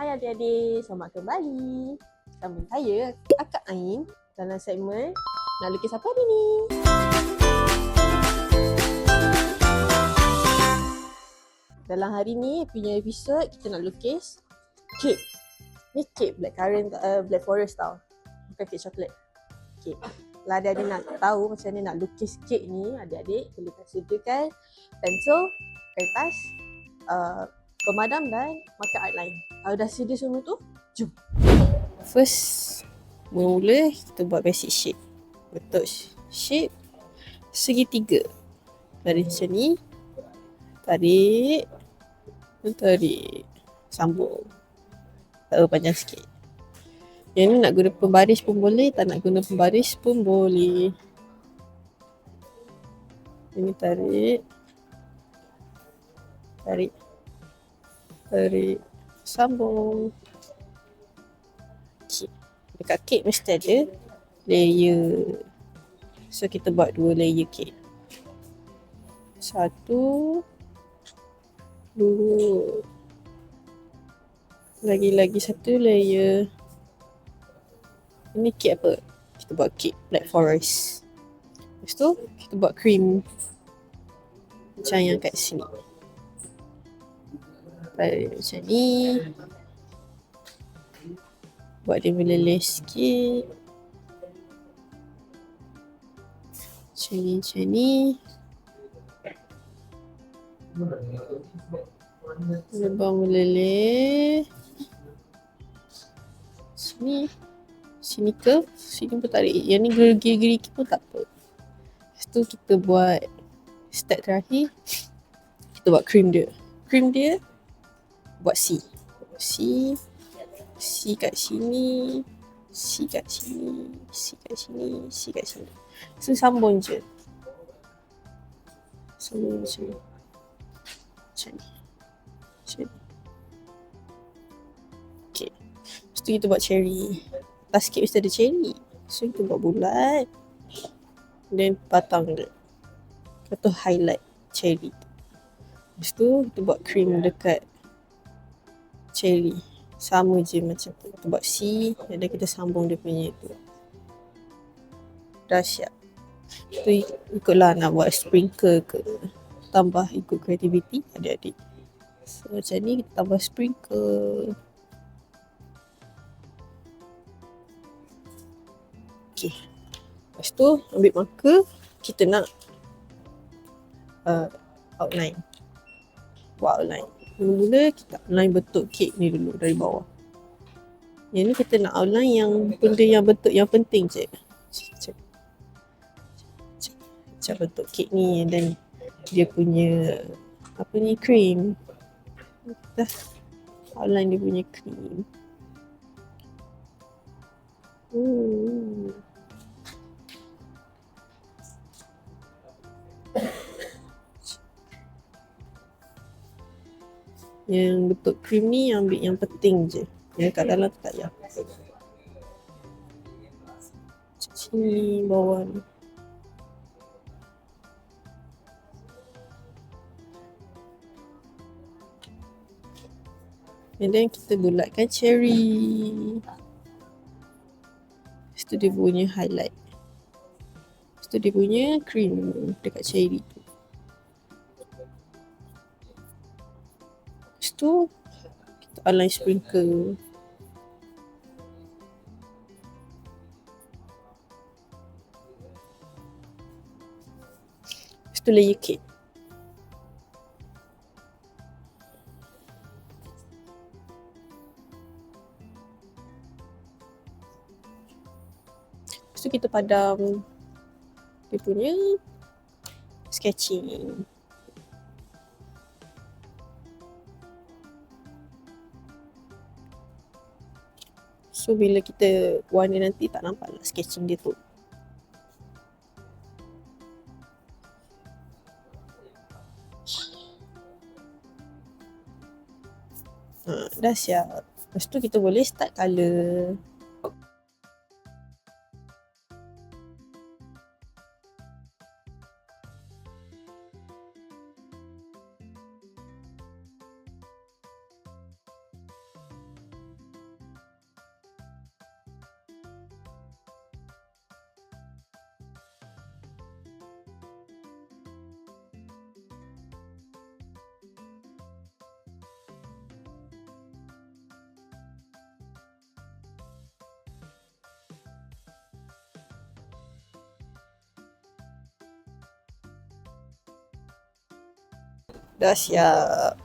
Hai adik-adik, selamat kembali. Bersama saya, Akak Ain, dalam segmen Nak Lukis Apa Hari Ni? Dalam hari ni punya episod, kita nak lukis kek. Ni kek black forest tau. Bukan kek coklat. Kek. Kalau adik-adik nak tahu macam mana nak lukis kek ni, adik-adik perlu sediakan pensel, kertas, pemadam dan marker outline. Kalau dah sedia semua tu, jom. First, mula kita buat basic shape. Bentuk shape segitiga. Dari macam ni. Tarik. Sambung. Tak panjang sikit. Yang ni nak guna pembaris pun boleh, tak nak guna pembaris pun boleh. Ini tarik. Sambung. Okay. Dekat kek mesti ada layer. So kita buat 2 layer kek. 1, 2. Lagi 1 layer. Ini kek apa? Kita buat kek black forest. Lepas tu kita buat cream. Macam yang kat sini. Tarik macam ni. Buat dia meleleh sikit. Macam ni. Lebang meleleh. Sini ke? Sini pun tarik. Yang ni gerigi-gerigi pun tak apa. Lepas tu kita buat step terakhir. Kita buat cream dia. Cream dia buat C kat sini, C kat sini. So sambung je. Macam ni. Okay. Lepas tu kita buat cherry. Atas sikit mesti ada cherry. So kita buat bulat. Then patang dia. Lepas tu highlight cherry. Lepas tu kita buat cream dekat cherry. Sama je macam tu. Kita buat C dan kita sambung dia punya tu. Dah siap. Tu ikutlah nak buat sprinkle ke. Tambah ikut kreativiti adik-adik. So macam ni kita tambah sprinkle. Okay. Lepas tu ambil marker. Kita nak outline. Buat outline. Mula-mula kita outline bentuk kek ni dulu dari bawah. Yang ni kita nak outline yang benda yang bentuk yang penting je. Macam bentuk kek ni dan dia punya cream. Kita outline dia punya cream. Yang bentuk cream ni ambil yang penting je. Yang kat dalam tu tak payah. Sini bawah ni. And then kita bulatkan cherry. Lepas tu dia punya highlight. Lepas tu dia punya cream dekat cherry tu. Lepas tu kita outline sprinkle. Lepas tu layer cake. Lepas tu kita padam dia punya sketching. So bila kita warna nanti tak nampak lah sketching dia tu. Dah siap. Lepas tu kita boleh start colour. Dah siap.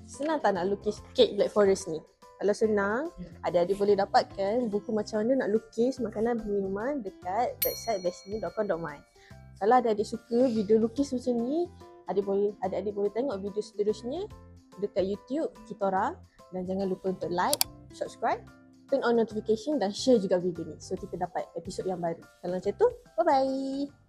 Senang tak nak lukis kek Black Forest ni? Kalau senang, adik-adik boleh dapatkan buku macam mana nak lukis makanan minuman dekat website bestme.com.my. Kalau adik-adik suka video lukis macam ni, adik-adik boleh tengok video seterusnya dekat YouTube kita orang. Dan jangan lupa untuk like, subscribe, turn on notification dan share juga video ni so kita dapat episod yang baru. Kalau macam tu, bye-bye.